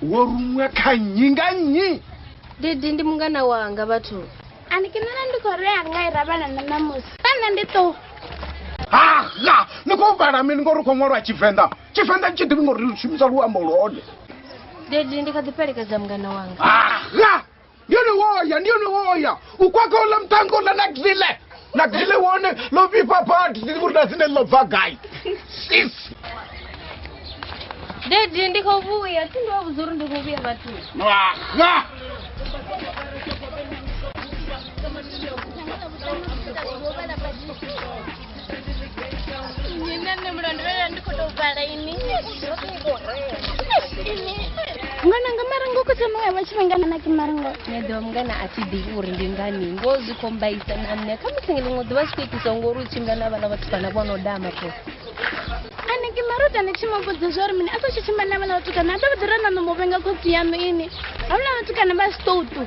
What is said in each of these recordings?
worumwe kanyinganyi Didi ndi mungana wanga bathu. Anikinana ndikorea ngaira bana na namusi. Kana ndito. Aha, nikubara mini ngori komorwa Chivenda. Chivenda chidimi ngori shumisa luambo lone. Didi ndikadipelekeza mungana wanga. Aha! Ndiyo ni woya. Ukwaka ula mtango la nakzile. Nakzile wone lo vipa party ndikurda zine lo vagai. Sis. Didi ndikovuya, tindo uzuru ndikovuya bathu. Aha! Nene mlondera ndikutobala ini. Ngana ngamarango kutama ya bachimangana na kimarango. Nedo mungana ati divuri ndingani ngozi kombaisa nanne kamusingile ngodi basipikisa ngoru chingana bana batukana bono dama ko. Ani kimaruta ni chima bodza zori mini aso chichimana bana batukana atabadirana no movenga kutiyano ini. Abana batukana bastotu.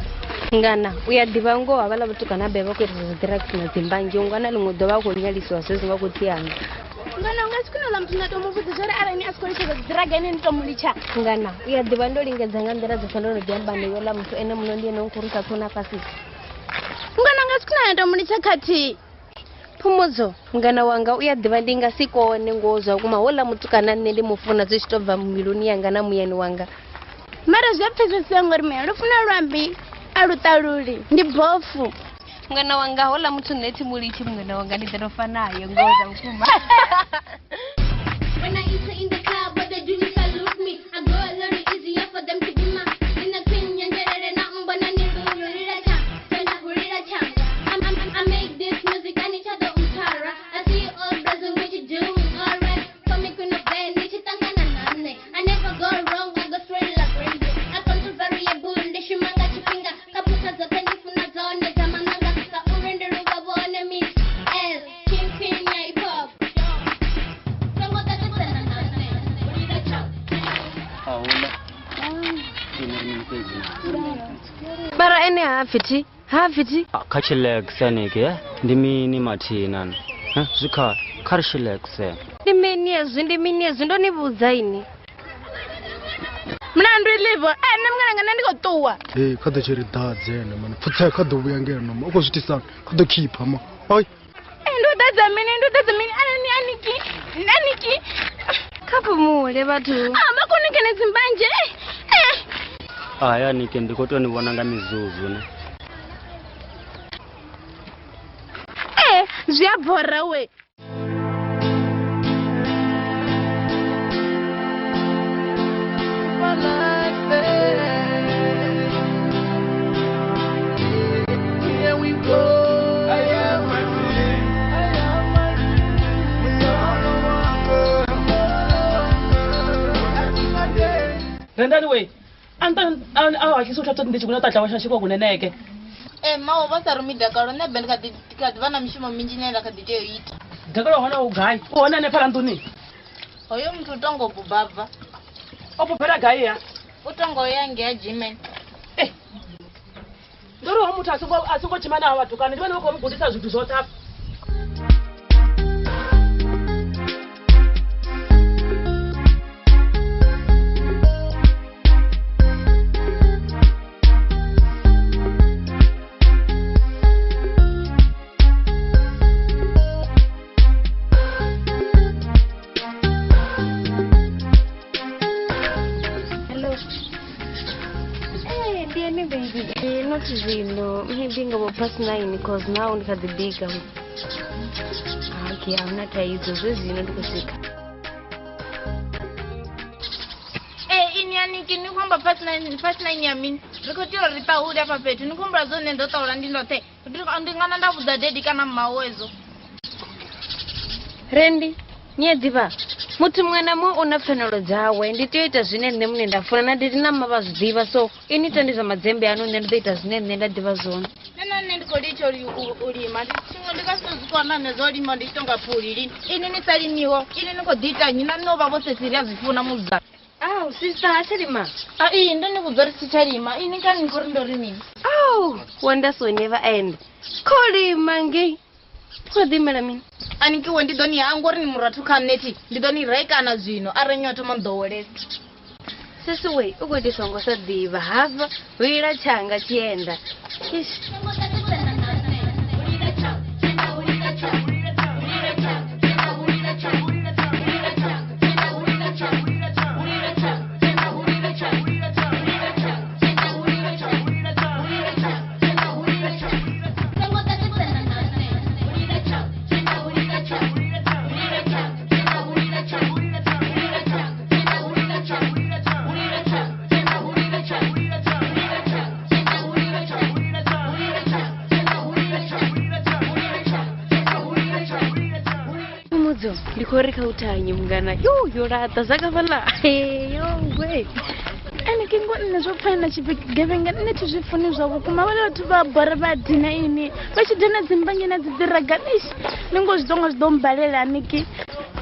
Ngana uyadiva ngo abala batukana beba ko direct na zimbangi ngana lingodo bako nyaliswa sezi ngakutiyanga. Ngana ngasikuna lamtuna tomo bodza zori arani askolisha draga ini ntomulicha. Ngana uyadiva ndo lingezanga ndera zofanono dyamba neyola mtu ene muno ndiye nonkuruka tona pasi. Ngana ngasikuna ntomulicha kati. Pumuzo mungana wanga uyadiva ndinga sikone ngozo kuma hola mutukana nende mufuna zishitobva mumiluni yanga na muyani wanga. Mara zvapfese sengori me rufuna rwambi arutaruri ndi bofu. Mungana wanga hola mutu neti mulichi mungana wanga ndidorofa nayo ngoza ukuma. When I enter in the club, but they do not salute me. I go a little easier for them to be my in the opinion. I make this music and each other untara. I see you all brothers what you doing, alright. Come me kuna bend, ni chitangana nane. I never go wrong, I go straight like crazy. I come to variable, the shumanga chipinga. Kapuka za pendi funa zone, zamananga. Ka urende ruga bone mix. L, Kingpin, ya hip hop. Songo tatu sana nane. Urida chao. Bara ene hafiti. Hafiti? Kachilek seneke, ndimini matinan. Zika karshilek se. Ndimini ndo nibuzaini. Mnandu ilivo, namngana ndiko tuwa. Kada chiri dadzene man. Futsa kada uyangena ma. Uko zitisa kada keeper ma. Oi. Ndo dadzamini aniki. Kapo mule batu. Bakonike nezimbanje. Aya nike ndikotoni bonanga mizuzu ne. Zviabhora we. Here we go. Rendani we. Anta akisuta tatu ndichikuna tata washashikwa kuneneke. Mawo basarumi dakaro ne ben kadi vana mishimo minji nenda kadi je yita. Dakaro wana ugai. Ona ne parantuni. Oyo mtu tongo bubava. Opo pera gai ya. Utongo yange ya jimen. Ndoro wa mutu asuko chimana watu kana ndibana uko mugudisa zvitu zota. Not zino, maybe ngabo past 9 because now ndikadibika. Okay, I'm not hizo zino ndikusika. Ini kini kwamba past 9 ya mini. Rikotiro ripa hudi hapa petu. Nikumbra zone ndo taura ndinote. Ndingana ndavuda dedi kana mawezo. Rendi, nye diva. Mutu mwena mwa unafenolo zawe, nditoita zine nemune ndafuna na ndina mabazu diva so ini tandiza madzembe anu nditoita zine nenda diva zone. Nena ndiko licho ulima, singo ndikasuzikwa nane zolima nditonga pulili. Ini nisalimiwo, ini niko dita nyina nova bose siria zifuna muza. Sister Hachalima. Iyi ndo nikuzori sichalima, ini kani nkori ndori nini. Wonders will never end. Koli mangi. Kodimela mini. Aniki wendi doni angori ni muratu kaneti. Ndidoni raika na zwino, arenyo to mandowele. Sisi we ukuitiswa ngosadhiva hava wira changa chienda. Ish. Likoreka utanyi mngana. Yo rata zakavala. Yo we. Ene kingo nezopfana chigevenga netizvifuni zvavo kuma vale vatu vabhara vadhina ini vachidhina dzimbangena dzidziraganishi ningozvitonga zvidombalela niki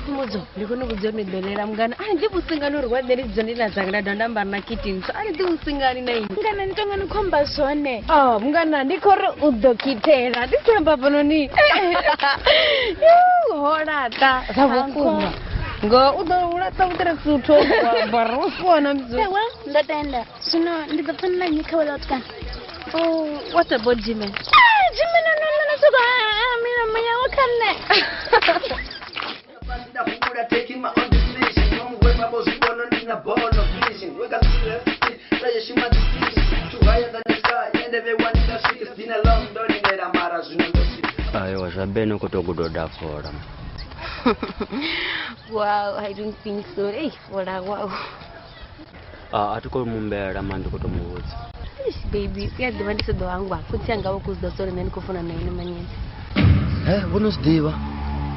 Mudzo ndikone kudzonedolera mngana. Ndi usingano rwaderi dzonina dzangana ndambarna kitchen. So ari ndi usingani na ini. ngana nitonga nikomba zvone Mngana ndikore udokitera. Ndisamba pano ni. Horata. Zavukuma. Ngo udorata utera kuto barufona mzo. ewa ndatenda zvino ndikapfanira nyika wala utkana What about Jimen? Jimen nanononosuka mina manya wakane Taking my own decision. Don't worry about what's going on in the ball of vision. Wake up to the pleasure, she might be too higher than the sky. And everyone in the street is been alone. Don't need that matters, you know the city. Ayo zabeno kutokudoda fora. Wow, I don't think so. Hey, wow. Atiko mumbera mandi kutomuudza. Baby, siyadhivanisa do wangu futhi angawo kuzida sori nani kufuna naine manyeni. Unozidiva?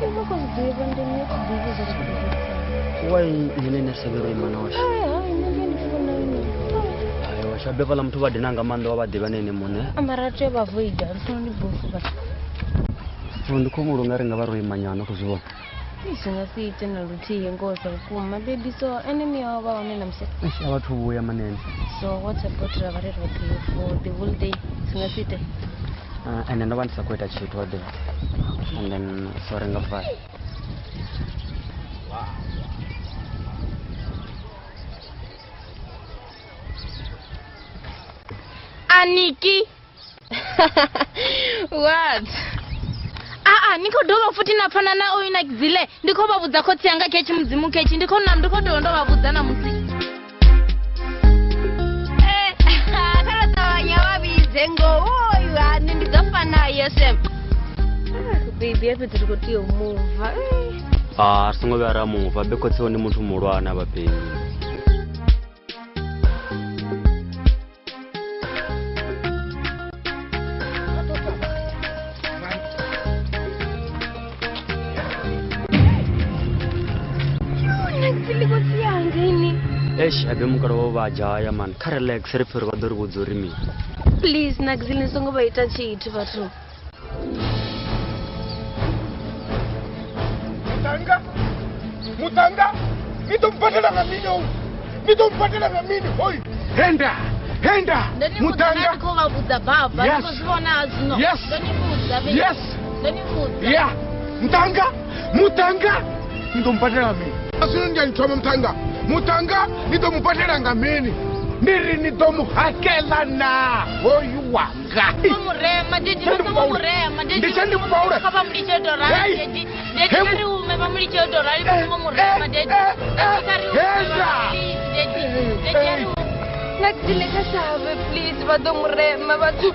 Ngakuzidhiva ndinekudiviza kudiviza. Why nene severo imanosha? Ayo shabevala mtu vadinanga mando wabadiva nene mune. Amarate bavoida nsoni bofu basi. Ndikomuru ngarenga varo imanyano kuzivona. Isingasiite naluthiye ngoza ukuma baby so enemy yaba wanena mse. Abathu buya manene. So what's about travel for the whole day? Singasiite. And then one sakweta chito wade. And then sorenga fire. Aniki What? niko dova futi napfana na oyu nakizile ndiko vavudza kotsi yanga kechi mudzimu kechi ndiko ndovavudza namusi Karatawanya vavidze ngowoyu hani ndikafana yese. Baby yapi tiri kuti mumva. Asingo vyara muva bekotsewo ni muntu mulwana vapenyu. Abe mukaro vajaya man relax refero vadori kudzori mi. Please nakzili songo vaita chitu vathu. Mutanga nitompatela ngamini oi henda Mutanga ndiko vavudza baba ndikuzviona zvino yes yeah Mutanga nitompatela ngamini asino ndiyanithoma Mutanga nitomupatela ngamini ndiri nitomuhakela na oyu wanga murema ndichandipaula kapa mulichodora ndeti ume pamulichodora ipo murema ndeti Nakzili kasave please vado murema vatu.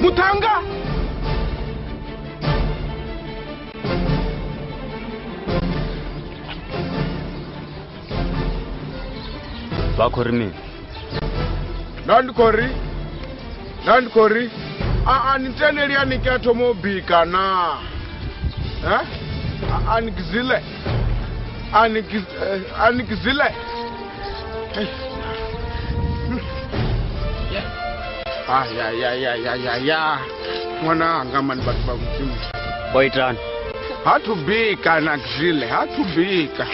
Mutanga Bakori mi. Nandikori niteneli yaniketo mobika na anikizile ya mwana anga mani batu bakuchimu Boytran. hatubika nakizile hatubika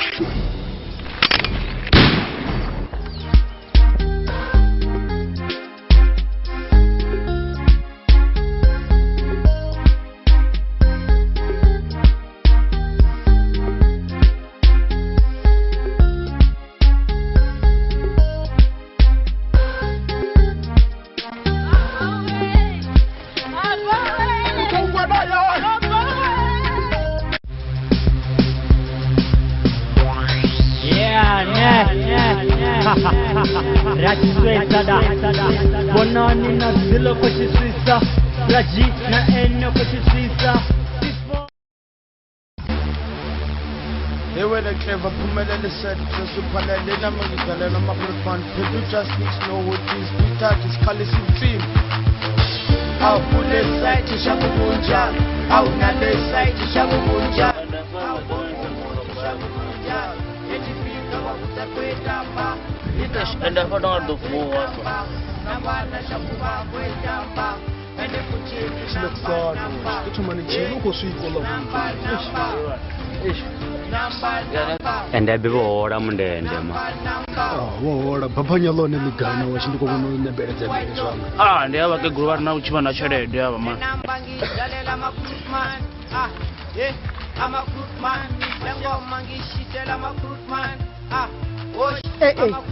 Raji sweta da Bonani na zilo kwa chisisa Raji na eno kwa chisisa Ewe na clever pumelele said to supalele na magikale na makrofan people just need to know what is Peter is calling film au kule site shakumunja au na le site shakumunja And I found out the four. And I believe all I'm there. Ora papanya lo nemigana washindiko kuno nebere tebere zwanga. Ndiye abakegruba na uchibana chere ndiye abama.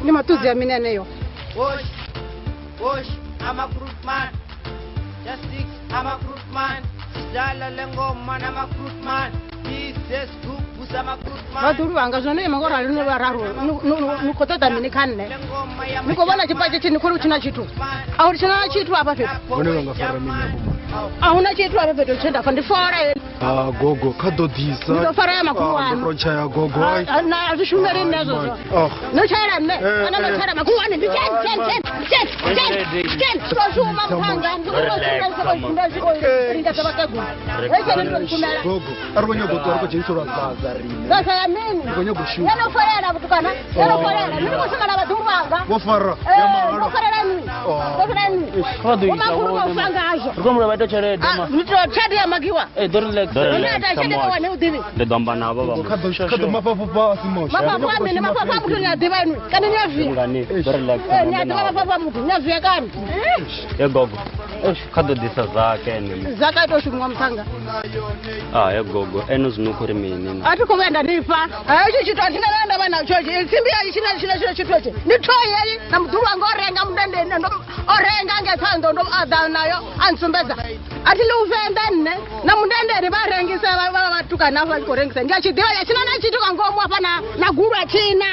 Ni matuzi ya minene yo. I'm a fruit man. Just six, I'm a fruit man. Dala lengo man, I'm a fruit man. This group was I'm a fruit man. Baduru anga zone magora lino bararu. Nukotata mini kanne. Niko bana chipaje chini kuru china chitu. Au china chitu hapa tu. Wone wanga fara mimi hapo. Hauna chitu hapa tu chenda fandi fora. Gogo kado disa. Ndo fara ya makuwa. Procha ya gogo. Na azishumeri nazo. No chara ne. Ana machara makuwa ne. Chen. So mapanga Gogo. Argonyo gogo arko chinsura zazari. Sasa ya nini? Argonyo bushu. Yana fara na butukana. Yana fara. Mimi kusema na baduranga. Wafara. Yama. Fara nini? Fara nini? Kado Umakuru ufanga ajo. Rukomu rabata chere dama. Nito chadi ya magiwa. Dorlex. The Dombana Baba. Kado mapapa simoshi. Mapapa mimi mapapa mtu ni adibanu. Kani nyavi. Ngani Dorlex. Ni adibanu mapapa mtu. Nyavi yakani. Gogo. Kado disa zake ni. Zaka ito shumwa mtanga. Gogo. Eno zinukuri mini. Atuko wenda nifa. Hichi chitu atinalanda bana chochi. Simbi ya china chitoche. Nitoye na mdurwa ngorenga mdende ndo orenga ngesando ndo adanayo ansumbeza. Ati luvenda nne na mdende barengisa batuka na bakorengisa. Ndia chidiwa ya china na chitu kangomu hapa na gura china.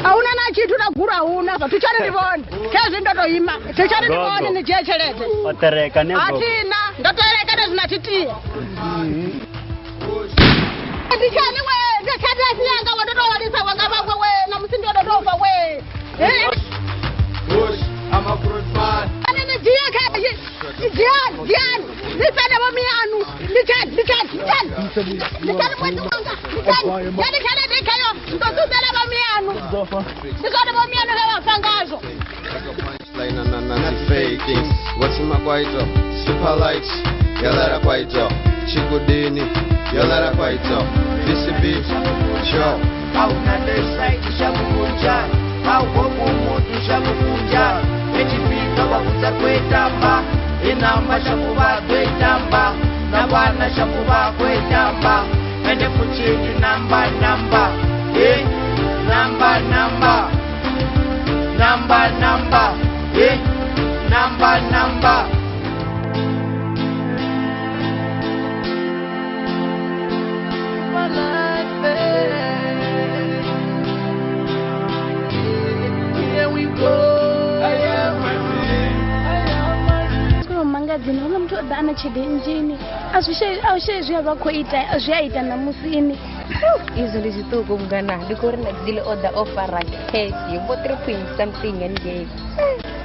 Hauna na chitu na gura una. Tuchane ndivone. Kazi ndoto ima. Tuchane ndivone ni jechelete. Otereka ne gogo. Atina. Ndotereka na zinatitia. Tuchane we. Ndakada siyanga watoto walisa wangabagwe we. Na msindi wadodofa we. I'm a fruit man. Anene dia kaje. Dian. Nipenda mamianu. Dian. Nipenda mwetu wanga. Dian. Yani kale dikayo. Ndosudela mamianu. Ndikona mamianu hewa fangazo. Line and faking. What's my kwaito? Super lights. Yalara kwaito. Chikudini. Yalara kwaito. This beat. Show. Au na desai kishakukunja. Au hoku mutu shakukunja. Echipika wakuza kwetamba. Inamba shakuba kwetamba. Nabana shakuba kwetamba. Ende kuchini namba. Namba. Ula mtu adana chidi njini Aushe bako ita na musini Izo lizituko mgana Dikore na zile oda ofara Kesi Botre queen something and gave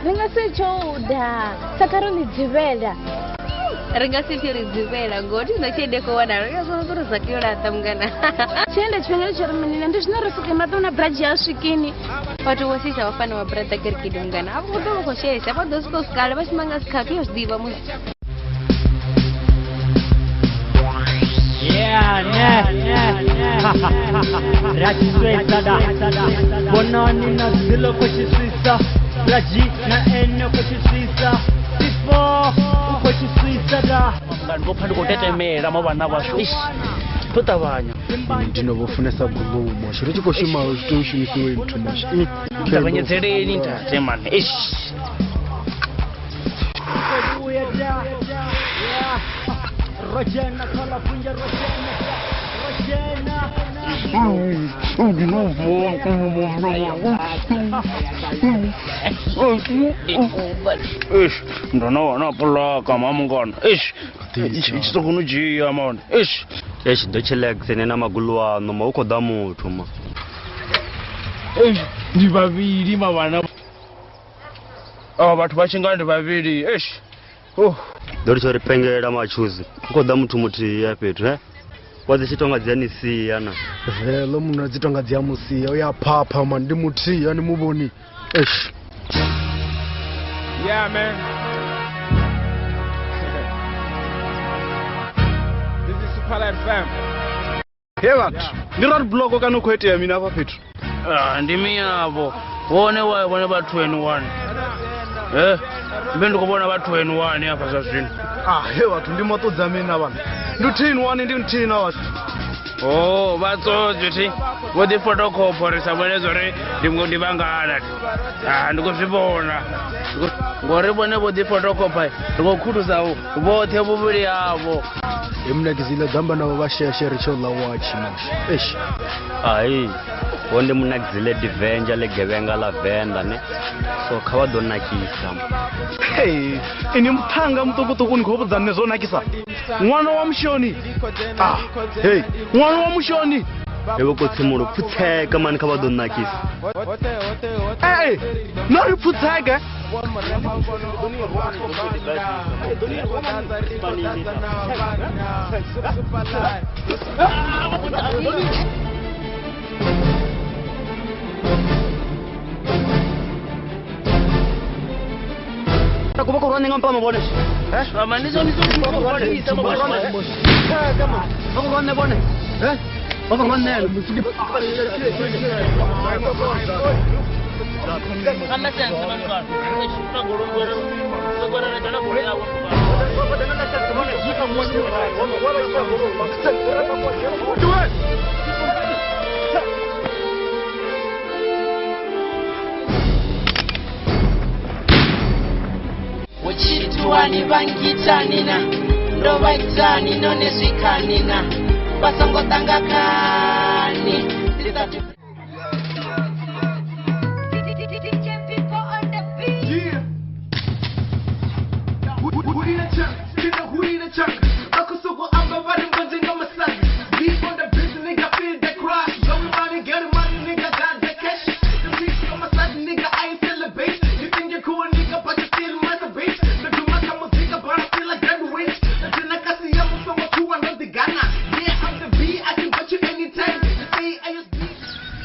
Ringa se choda Sakaro ni jivela Ringa se chiri jivela Ngoti na chede kwa wana Ringa suru sakio la tamgana Chende chwengele charamani Nandishna rasuke matuna braji ya shikini Watu wasisa wafana wa brata kirkidu mgana Hapo kutoka kwa shesi Hapo dosko skala Basi manga skaki Yos diva muzi Raji sweta da Bonani na zilo kwa chisisa Raji na eno kwa chisisa Sifo kwa chisisa da Ngo pandi kutete mera mabana basho tutabanya ndino bofunesa gulumo shiro chiko shima ushimisiwe mtumashi ndabanye zereni ntate man Rojena kala punja rojena Ish, ndona pulaka mamungana. Ish, ichitokunujiya man. Ish. Ish, ndochilekisene na magulu ano ma uko da muthu ma. Ish, ndi vaviri mavana. Vhathu vachinga ndi vaviri. Ish. Ndori chori pengela machuzi. Uko da muthu muthihi ya fhethu he. Wazi chitonga dziyanisiya na. Velo munhu adzitonga dziyamusiya uyaphapha man ndi muthihi ani muvoni. Ish. Yeah, man. This is Superlight fam. Hey, what? Ni roadblock kana ukhoitea mina apa fhethu? Ndimi yavo. Wone vathu 21. Mbe ndikubona vathu 21 apa zvazvino. Hey, vathu ndi moto dza mina vanhu. Ndi 21 ndi mthina wacho. Oh, vatsotsi ti. Vodi photocopy sabonezwa ri ndimwe vangana. Ndikuzvibona. Ngori vone vodi photocopy. Ndikukhutuzawo vothe vuviri yavo. Emnakizile gamba navo vasheshe richo la watch mosh. Ish. Hayi. Wonde munakizile divenja legevenga la venda ne. So khawa donakisa. Hey, ini mphanga mtukutuku ndikubudza nezonakisa. Mwana wa mshoni. Hey, mwana wa mshoni. Ewe kotsimulo phutseka mani khawa donakisa. Hey, nori phutseka. Kuba kurwane ngampa mabone. Amanizo nizo kubalisa mabone. Kama. Bakurwane bone. Bakurwane. Kama sense mangana. Shuna gorongoro. Sogora na gore yawo. Uchituani vangitanina ndo vaitani none zvikanina vasangotanga kani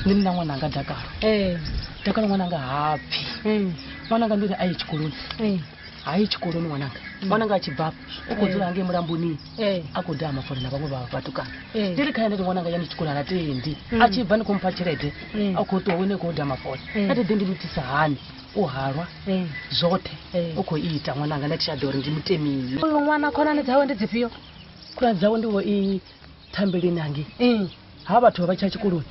Nina mwananga Dakar. Dakar mwananga happy. Mwananga ndiri aichikoloni. Aichikoloni mwananga. Mwananga achibvapo. Ukodzura ange murambuni. Akodha amaforena vamwe vatukana. Ndiri kaenda mwananga yani chikolana tendi. Achibva nikomupa chirete. Akotowe kodha amafora. Ati ndinditisa hani. Uharwa. Zote. Ukoita mwananga ndachadori ndimutemini. Uyo mwana khona nedzawo ndidzipiyo. Kuna dzawo ndiwo thambeli nangi. Hava vathu vachachikoloni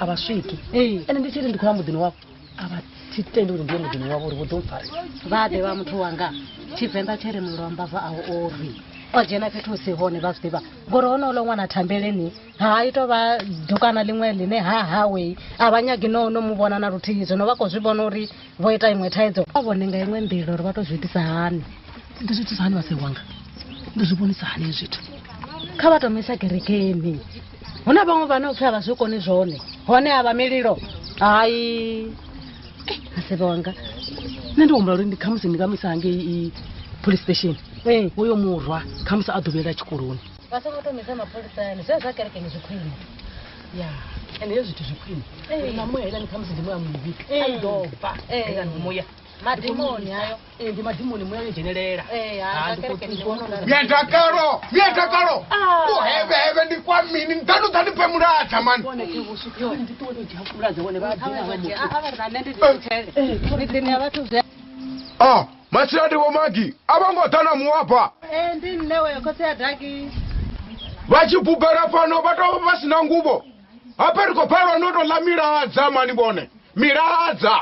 avasviki ene ndichiri ndikura mudhini wavo avatitendi kuti ndiye mudhini wavo uri vodomupfari vade va muthu wanga chivenda chiri mulambava awo ori ojena phethu usihone vaziva ngori onolo n'wana thambeleni haitova dhukana limwe line hahawe avanyagi nomuvona na rutihi zvino vakozvivona uri voita imwe thaidzo avonenga imwe mbilo uri vatozviitisa hani ndizviitisa hani vase wanga ndizvibonisa hani zvithu khavatomisa kerekeni huna vamwe vanopfi havazvikoni zvone hone ava mililo hai asiva wanga nendiwombula kuti ndikhamusi ndikamisa hange police station uyo murwa khamusi adovera chikoloni vasangotomisa mapurisa yani zvezvakerekeni zvikwini ya ende iyo zvithu zvikwini namuya ila ndikhamusi ndimuya muvi aidobva ikanomuya madhimoni ayo ndi madhimoni muya yejenerera Yendakaro uheveheve ndikwamini ndanudhanipe muradza mani masirati womagi avangodhana muwapa vachibhubhera pano vatova vasina nguvo aperikoparwa notola miradza mani bone miradza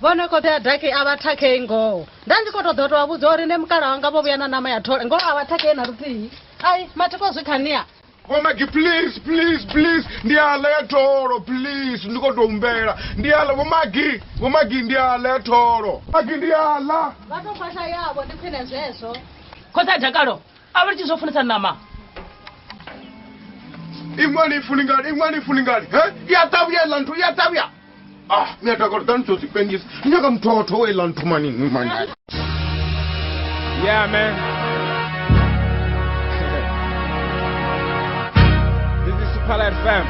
vonekote adhaki avathake ngo ndandikotodhotova vudza uri nemukara wanga vovuyana nama yatore ngo avathake narutii ai matikozvikhaniya Womagi, please, please, please. Ndiala toro, please. Ndiko dombera. Ndiala, womagi, ndiala toro. Womagi, ndiala. Vato pasha yabo, ndipene zeso. Kosa jakalo. Abali chizofunisa nama. Imwani funingali. Yatavya lantu, yatavya. Miyatakoro tanto sipendis. Nyaka mtoto we lantu mani. Yeah, man. This is Super Light FM.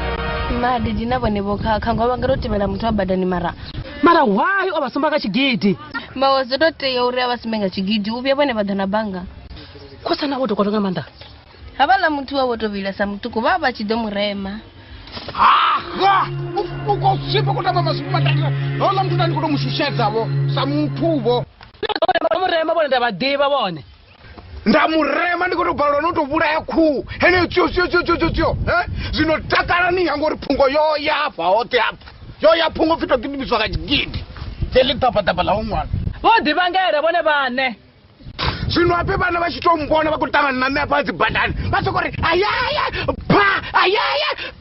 Madi ndinaboneboka kangwa vangarotemera mutu wabadani mara wayo abasombaga chigidi mawazototeyo uri avasimenga chigidi uvye vone vadhana banga kosana woto kwatonga manda havala mutu wavotovilasa mutuku vava chidomurema ukosipa kutama masiku matatu ola mtu ndani kutomushishedzavo samutuvo murema vone ndavadiva vone ndamurema ndikutobhalwa notovulaya khu hene tsyo zinotakala ni yangori phungo yoyafa ote apa yoyaphungo fito kidibiswa kachigidi telitapatapa la umwana vodivangere vone vane zvino ape vana vachitombona vakutangana nami apa dzibhandani vasokori ayaya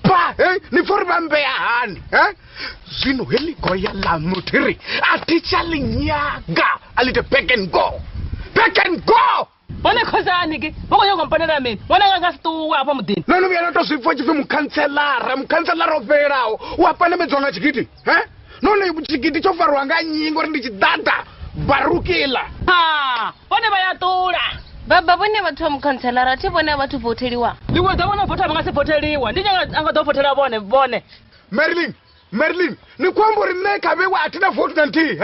pa nifori vambeya hani zvino heligoya lamutiri atichalinyaga alite back and go Vone khosani ke voko yo kompanela mina vona nga situwa apa mudini nanu vya nato swifo chife mukhanselara operawo wapane medzonga chigidi none chigidi chofarwa nga nyingo ri ndichidada barukila vone vayatula baba vone vathu va mukhanselara ti vone vathu voteliwa ndiwedza vona vota va nga si voteliwa ndi anga to votela vone Marilyn, ni kwambo rineka vewa atina vote nanti,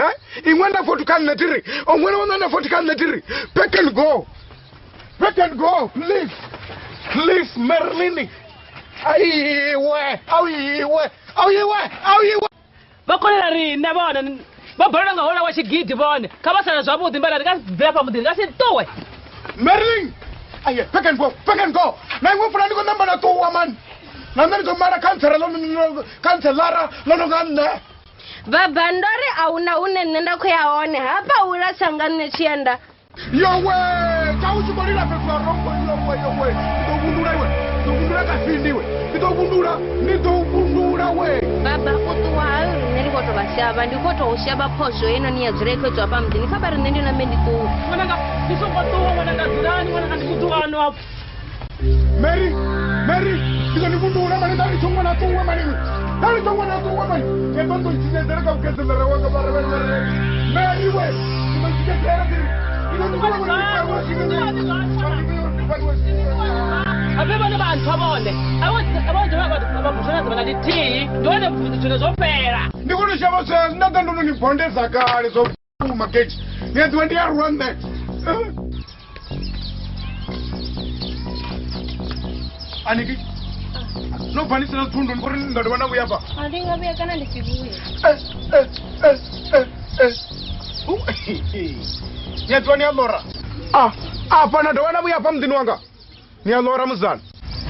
Ingwe na vote kan natiri, ongwena wana na vote kan natiri. Back and go, please. Please, Marilyn. Ayiwe. Vakolela rina vona, vabhalwa nga hola wa chigidi vone. Kabasana zwavudi mbala ndikazibvela pa mudini ngasituwe. Marilyn. Aye, back and go. Na ingwe fulani ko namba na tuwa man. Nandani tomara kanselara lono ganne. Baba ndori auna nenda kuyaone hapa ula sangane chienda. Yowe, kauchi bolila pepa rombo yowe. Ndogundura kafindiwe. Ndogundura we. Baba kutuwa nilikoto bashaba ndikoto ushaba posho eno ni yazireko to apa mdini kabari ndio na mendi tu. Mwananga nisongotuwa mwananga zirani mwananga ndikutuano hapo. Mary, Ika nikundura mani dari chungwa na tuwa mani. Kebando ichine ka ukeze la rawa kabara wele. Mary we. Kimachike kera kiri. Abeba ne bantu abone. Abanje babushana zabana ti. Ndone mvuzo zopera. Ndikuno shaba se ndanga ni bondeza kale zo market. Ni ndi run there. Aniki no vanisi na tundu ngori ndo wana kuyapa andinga bya kana ndisibuye Nyetwa ni alora pana ndo wana kuyapa mdini wanga ni alora muzana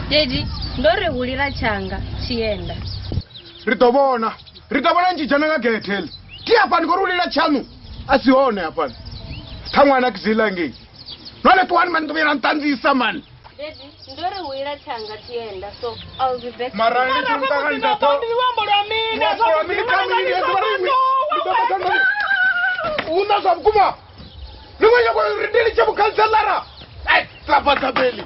Dedi ndore hulira changa chienda Ritobona njijana nga geteli ti apa ndikorulira chanu asione apa tamwana kizila ngi nole tuwani man kubira ntanzisa man Dedi ndore huira changa tienda so I'll be back. Marani tunga nda to. Una sabkuma. Niwe kwa ridili chabu kanselara. Ai tapata beli.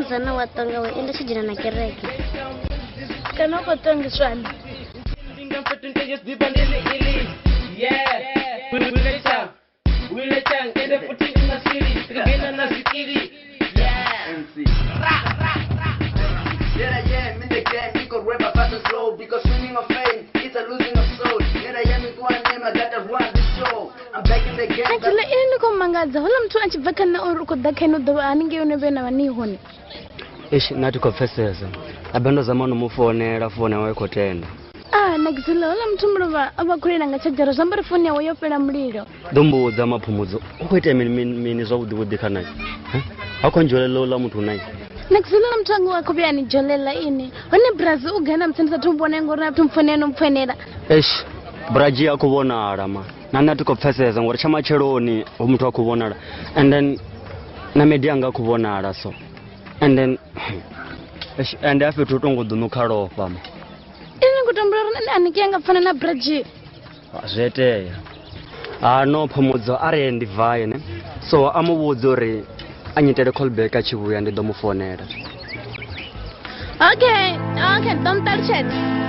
Sana watanga we enda sijira na kereke kana ko tangi swani because winning of fame is a losing of soul. Yet I am with one name, I gotta run this show. I'm back in the game. ini ndiko mangadza hola muthu achibva kana uri kuda kaino dova anenge yone vena vani hone ish nati kopfesesa abendo zamano mufonera fone yawe kotenda nakuzila hola muthu mulova avakulira nga chajara zvambari foni yawe yopera muliro domboudza maphumudzo ukuita mini zvavudhi khanayi akonjolela la muthu nayi nakuzila la muthu wangu wako pia anijolela ini hone brazi ugana mtsendisa tumbona ngori na tumfonera nomfonera ish braji akuvonala ma nani atikopfesesa ngori chamacheloni muthu akuvonala and then na media anga akuvonala so and then and afi tutongodunukalofa ma ini kutombulora aniki angafana na braji zveteya no phumudzo ari ndivhaye ne so amuvudza uri anyitele callback achivuya ndidomufonera okay don't touch it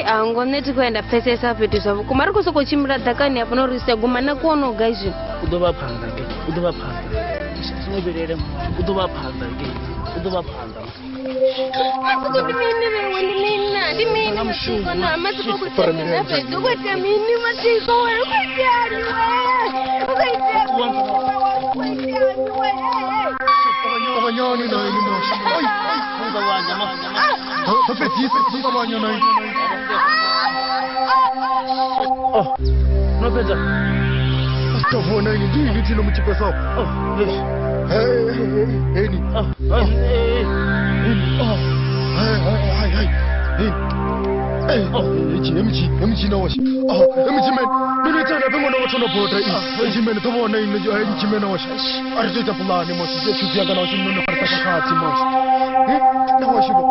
angoneti kuenda pfesesa feti zvavo kumari kusokochimira dhakani apanorisa guma nakuonoga izvi udovaphanza ke udovaphanza sinoberere udovaphanza ke udovaphanza nopedza asitavona ini ndini tino muchipesao emuchina washe emuchimene ndinoitana pemwana watona bhodha echimene tovona echimene washe aritoita pulani moshe echuziyangana washe munonofarisa kakati moshe nawashiva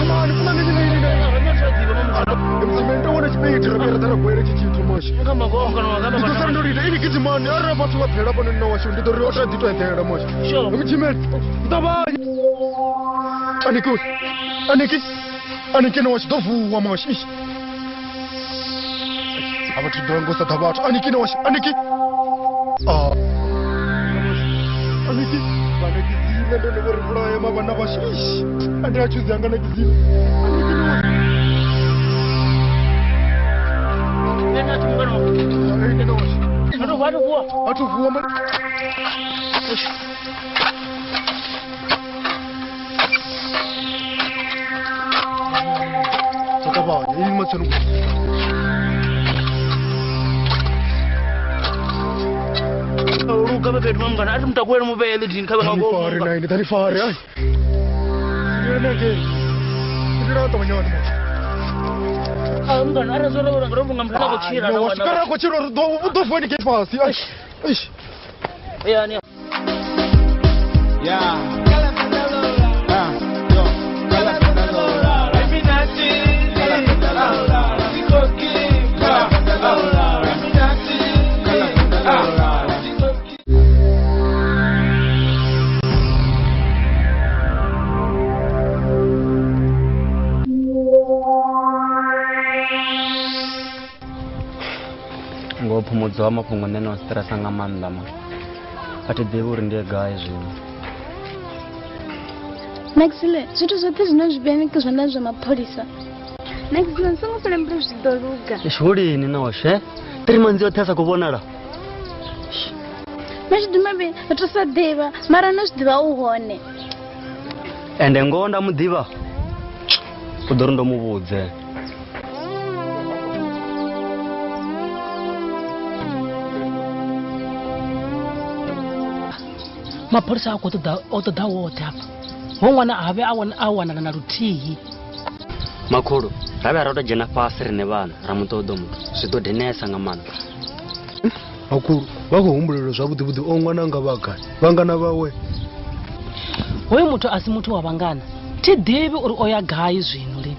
amani pulani emuzimene ndawona chipeitira peratarakwere chichito moshe ndikosara ndorita ini kiti mani arina patu waphela pano ninawashe nditoriota nditoendera moshe emuchimene ndavanya aniki nawashe tovuwa moshe avatidongosa tavatu aniki nawashe aniki vanakizile ndonevorikulaya mavana vashe andiachuziyanga nakizile atuvuwa takavanya ini matsonu uruka bebetu mamngana ati mtakwera muvele dini kabenafare naini tanifare ai neke ndiratavanyani mngana arazororongorobunga mhlaka kuchira washikara kuchira udovoni get fast aish yani yeah ngophumudzo wamafhungo ndene wastressa nga maanḓa ma atiḓivhi uri ndiye gai zwino Maxile zwithu zwoṱhe zwine zwibeneki zwona zwa mapholisa Maxile songo fela mbiri zwiḓo luga ishulini noshe 3 months yoṱhe sa kuvonala mashidumabe atosa ḓivha mara no zwiḓivha u hone ende ngoho nda muḓivha u ḓo ri ndo muvhudze mapholisa ako otoda wote apa ho ṅwana ave a wanala na luthihi makhulu ravhe ra to dzhena fhasi rine vana ra muṱoḓo muthu zwi ḓo dinesa nga maanḓa makhulu vha khou humbulela zwavhuḓivhuḓi o ṅwana nga vhagai vhangana vawe hoyu muthu a si muthu wa vhangana thi ḓivhi uri o ya gai zwino lini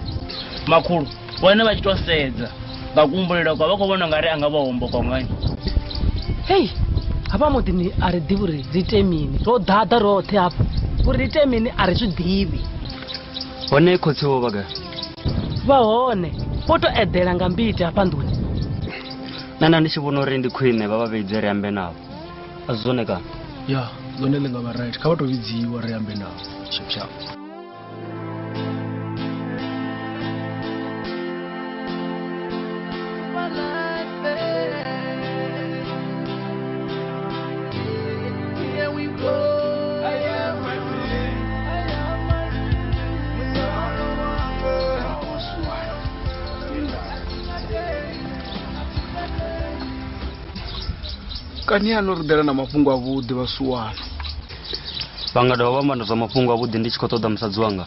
makhulu vhone vha tshi to sedza nga kuhumbulelo kwa vha khou vhona nga ri a nga vha homboka ngani hei hava muḓini a ri ḓivhi uri ri ite mini ro ḓaḓa roṱhe hafha uri ri ite mini a ri zwi ḓivhi hone khotsi wo vhagai vha hone vho to eḓela nga mbiti hafha nḓuni nana ndi tshi vhona uri ndi khwine vha vha vhidze ri ambe navho a zwi zwone kana ya lone li nga va right kha va to vidziwa ri ambe nawo shapshap kani ano ri dela na mafhungo avhuḓi vhasuwana vha nga dovha vha amba zwa mafhungo avhuḓi ndi tshi khou ṱoḓa musadzi wanga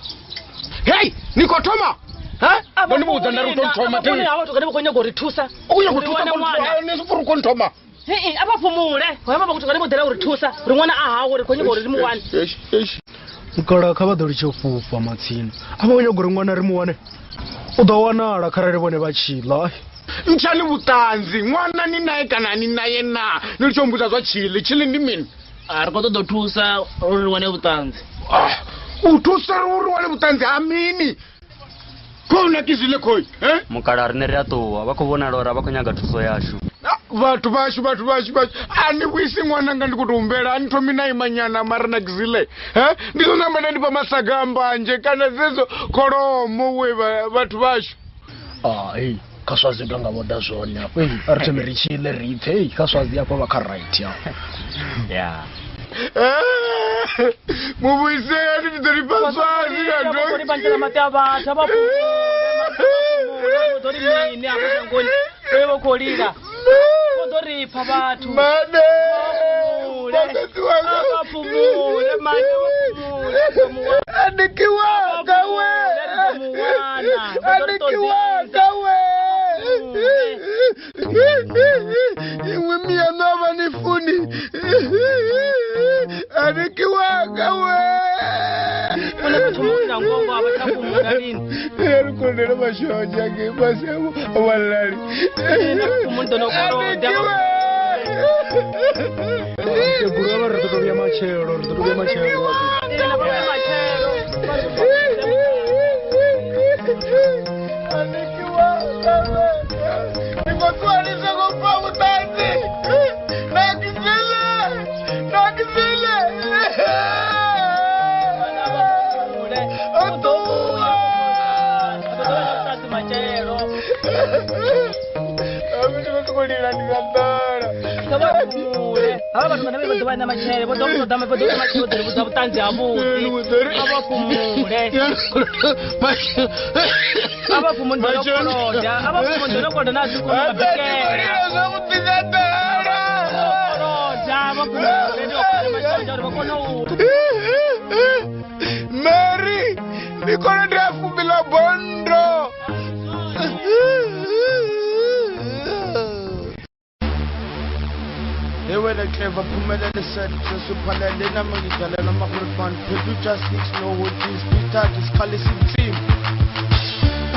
hei ni khou thoma vhone vho uḓa nda ri tou thoma vhone havha tukane vha khou nyaga uri thusa u khou nyaga u thusa ni si furu khou thoma a vha fhumule vha amba tukane vho ḓela uri thusa ri ṅwana a hawo ri khou nyaga uri ri mu wane mukala kha vha ḓo litshe u fhufha matsini a vha nyaga uri ṅwana ri mu wane u ḓo wanala kharali vhone vha tshila ntshani vhuṱanzi ṅwana ni naye kana ni naye na ni ri tsho mbuza zwa tshili ndi mini ri khou ṱoḓa u thusa uri ri wane vhuṱanzi u thusa uri wane vhuṱanzi ha mini khou nakizile khoi mukala rine ri a ṱuwa vha khou vhonala uri a vha khou nyaga thuso yashu vhathu vashu a ni vhuisi ṅwananga ndi khou tou humbela a ni thomi na imanyana mara nakizile ndi ḓo namba nda ndi fha masaga a mbanje kana zezo kholomo we vhathu vashu hei kha swazi tonga voda zwone afho a ri thome ri tshile ri pfe hei kha swazi afho vha kha right ya muvhuiseni ndi ḓo ri fha swazi ri bantela matea vhathu a vha ḓo ri mini afho shangoni vhe vho khou lila vho ḓo ri pha vhathu mane vapfumule mane vapfumule anikiwaka we anikiwaka we imwe miyano avanifuni anikiwaka we arikondera mashonja ke basi awalali tegura ri ḓo vhuya matshelo ava vanhu vana vevaḓo vha na matshele vho ḓo ṱoḓa vho ḓo matshelo ḓo vhudza vhuṱanzi havhuḓi a vha fhumule a vha fhumule ndo koloda a vha fhumule ndo koloda na dzi kona u bikela zwavhuḓi nga ḓala koloda vha fhumule ndo kona matshelo uri vha kone u Mary ndi kona ndi a fumbila bondo They were the clever Pumela said, Supalena Magdalena Makurban, Pedu just needs to know what this Peter is Kalisi team.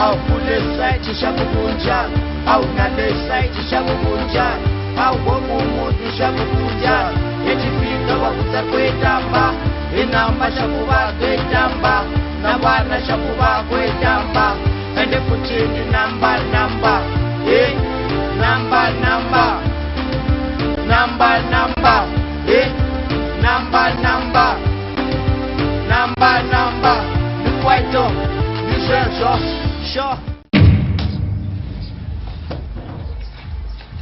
Au kule site Shabunja, au Nade site Shabunja, au Womu Shabunja, Ejipita Wakuta Kwetamba, Inamba Shabuba Kwetamba, Nabana Shabuba Kwetamba, and they put in the number, number, the white dog, you say, sure.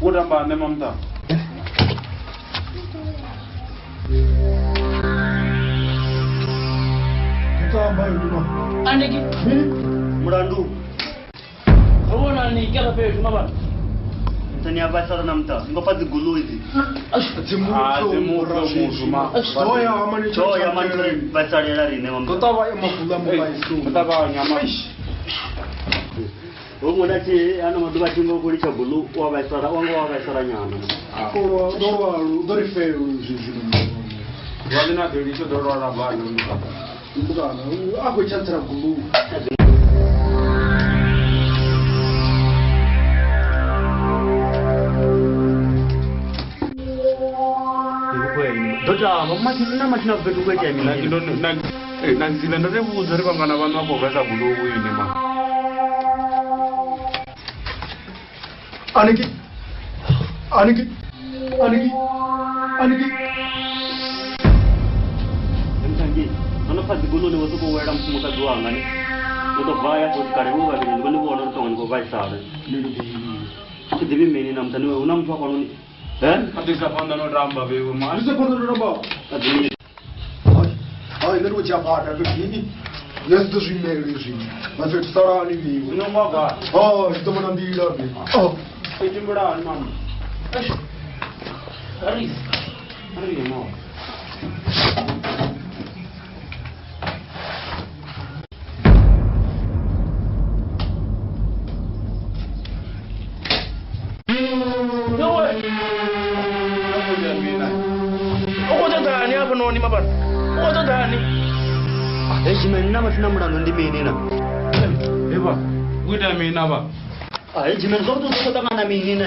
What about them, Mamta? Andiki, Murandu. Kawana ni kila petu mabana. Tani abasara namta. Ngopa zigulu hizi. Choya mani basara rine mamta. Totava ya mafula mubaisu. Totava nyama. Umudati ana maduba chingo kuli cha bulu wa basara wango wa basara nyama. Ko do ri feru zizinu. Walina delisho do rora bano. Mbugana ako chantra bulu. Dota mama tina machina vetu kwete mimi. Na nzila ndo revuza ri vangana vanhu vako vesa bulu wini ma. Aniki. pasi guluni wosuko wera mfumukazi wanga ni utovaya futhi kare kuva vile ndiko ndikuona kuti pamwe ndikovaisara chidzivi mini na mutani wewe una mtu wako noni atisapanda noramba vewe ma Atisapanda noramba Ai lero chapata vini Yesu zvimeli izvi Vasetsarani viwe Unomwagwa Chitomana mbira vi Echimburani mama Aris Ari no Ukutandani hapo noni mabana. Ukutandani. Ejimeni nama tinamurano ndimini na. Eba, kuita mina ba. Ejimeni zote ukutangana mini na.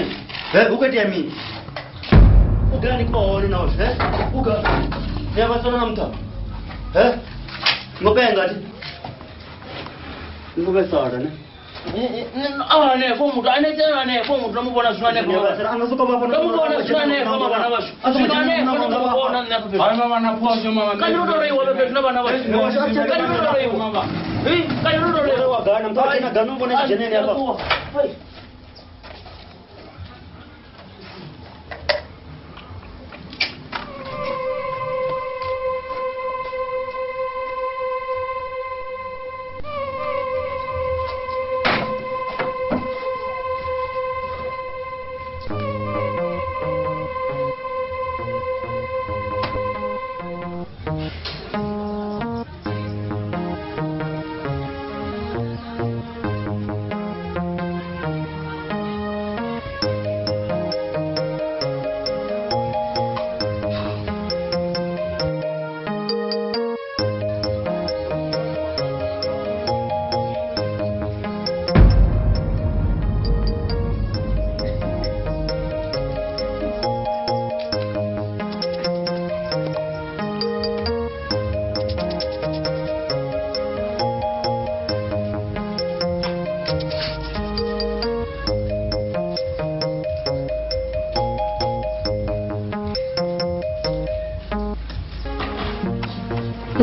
Ukati ya mini. Ugani kwa honi na wote, Uga. Ya basona namta. Ngopenga ati. Ngobe sara ne. Ne fomu ane tena ne fomu tunamubona zwane kwa. Anazuka baba tunamubona zwane kwa mabana basho. Zwane tunamubona na kwa. Ai mama na pozo mama. Kaniro rewa bebe tunabana basho. Kaniro rewa mama. Kaniro rewa gana mpaka na ganu mbona jenene hapa.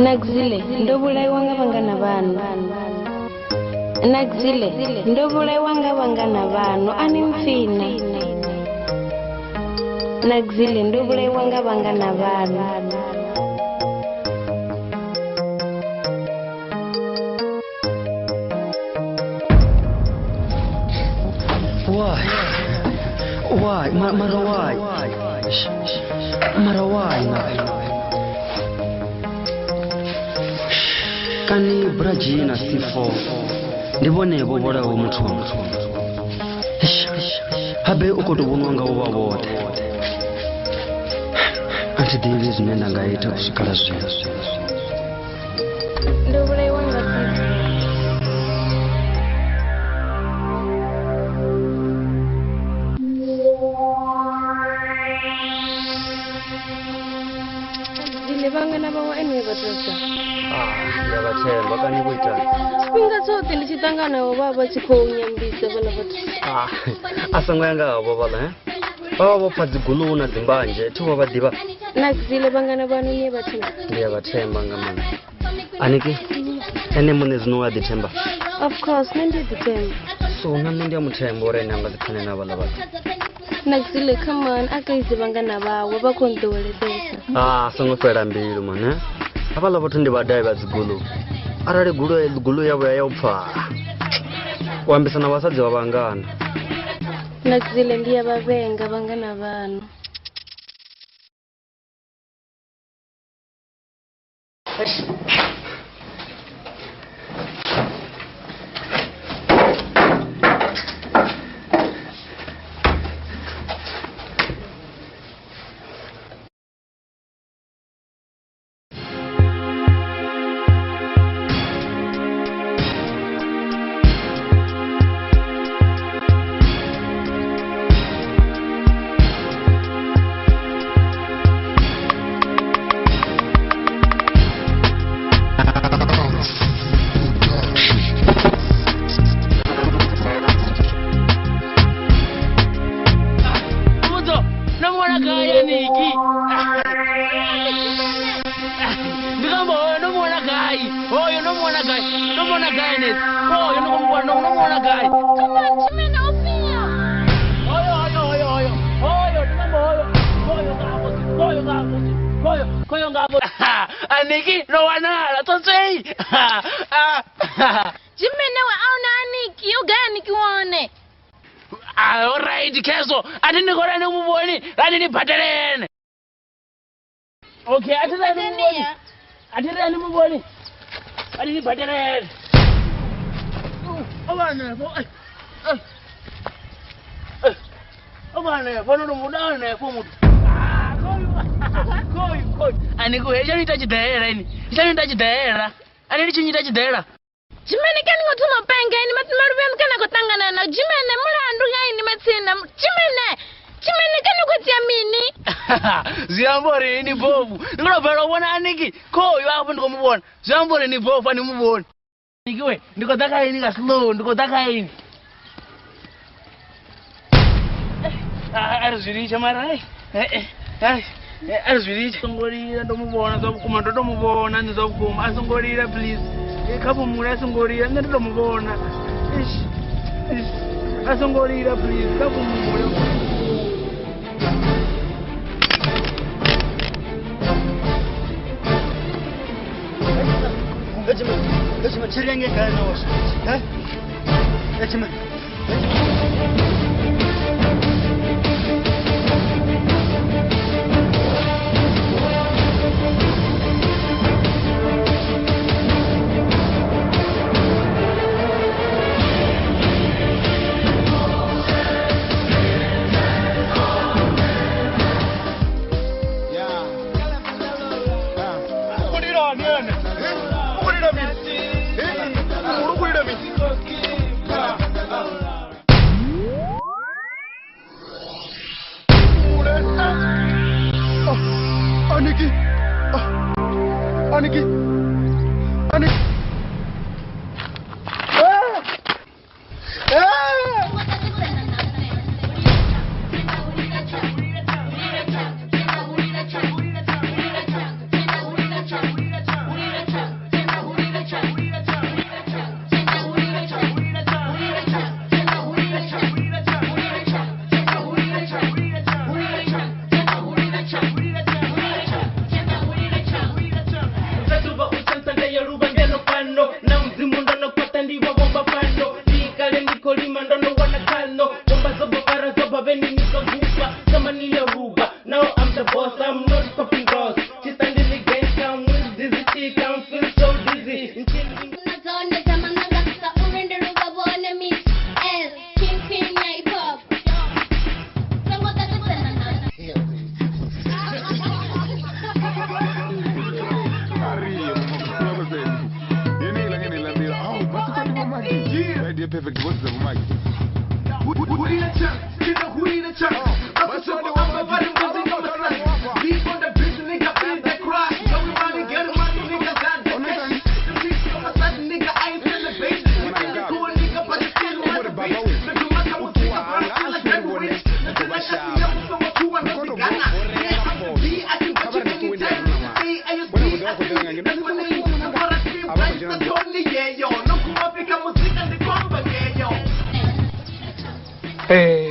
Nakzile ndobulai wanga bangana banu. Nakzile ndobulai wanga bangana banu ani mfina. Nakzile ndobulai wanga bangana banu. Why? Mara why? Mara why na? Kani braji na sifo ndibone bobora wo muthu habe uko tobonwanga uba bote anti dili zinenda ngaita kusikala zwino Ndobulai wanga Zile bangana bawa enwe batosa. Yabathemba kani kuita Sipinga zote ndichitanga navo baba chikounyambisa bana batu. Asangwanga abo bala baba bopfadzi gulu na zimbanje thuba badiba Nakzile bangana banu nye batina. Ndiyabathemba ngamana aniki ene mune zinowa dithemba Of course nandi ditemba. so nami ndiyamuthemba ore nanga zikhane nabala bala Nakzile come on akaizi bangana bawe bakondoweledesa. sangofera mbilu man abala bothu ndibadai bazigulu arali gulu yabo yayopfa wambisana basadzi babangana Nakzile ndiya babenga bangana banu. muona guy. Don't muona guy net. Oh, you know muona guy. Come on, Chimene, opia. Koyo ngabo. Aniki no wanala tonse. Chimene we auna Aniki, yo gani kiwone. Alright, keso. Atini kora ni muboni, atini paterene. Okay, atini muboni. Atini paterene. Obane, bono no mudane ko mutu. Koyo. Aniku ejo nitajidera ini. Nitajidera. Ani nitajidera. Chimene kani ngotuma panga ini matimarube mkana kotangana na Chimene mulandu ngaini matsina. Chimene kani kutia mini. Ziambore ni bovu. Ngolobera ubona Aniki. Koyo hapo ndiko mubona. Ziambore ni bovu ani mubona. Nikiwe ndiko taka ini ka slow, ndiko taka ini. Arziricha mara. Arziricha ngorira ndomubona zobukuma ndomubona nizobukuma asongorira please. Kapo mura asongorira ndomubona. Asongorira please kapo mura. Echima chirenge kana washo. Echima.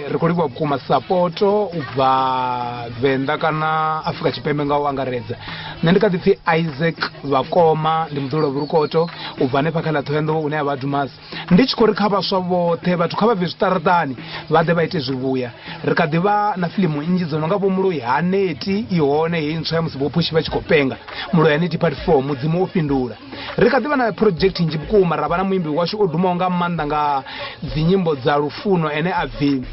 Rekodiwa kuma sapoto ubva Venda kana Afrika Chipembe nga wangaredza. Nendikadzi Isaac Vakoma ndi mudhuro vurukoto ubva nepakala Thoendo une abadumas. Ndichikori khaba swavo theba tukhaba vizitaratani vade vaite zvivuya. Rikadiva na filimu inji zononga bomulu yaneti ione yintswa musibo pushi vachikopenga. Mulo yaneti part 4 mudzimu upindura. Rikadiva na project inji bukuma rabana muimbi washu oduma unga manda nga dzinyimbo dza rufuno ene abvi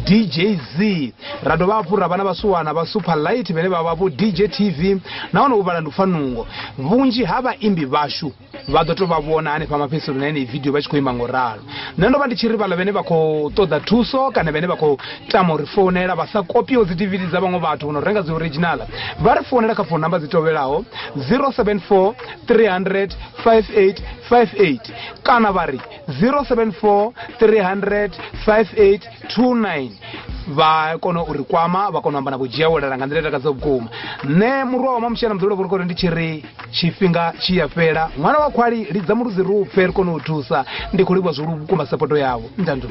DJ Z rado vapu rabana vasuwana va Superlight vene vavapo DJ TV naona uvala ndufanungo vunji hava imbi vashu vadoto vavona ane pamapesero nene video vachikoimba ngoralo nendo vandichirivala vene vako toda tuso kana vene vako tamo rifonera vasakopio zitividi za vamwe vathu unorenga zi original varifonera ka phone number zitovelaho 074 300 5858 kana vari 074 300 5829 vha kona uri kwama vha kona amba na vhudzhia welela nga nḓila takadza vhukuma nṋe murwa wa mamushana mudzulo vhurukoti ndi tshi ri tshifhinga tshi ya fhela ṅwana wa khwali lidza muludzi rupfe ri kone u thusa ndi khou livhuwa zwihulu vhukuma sapoto yavho ndandu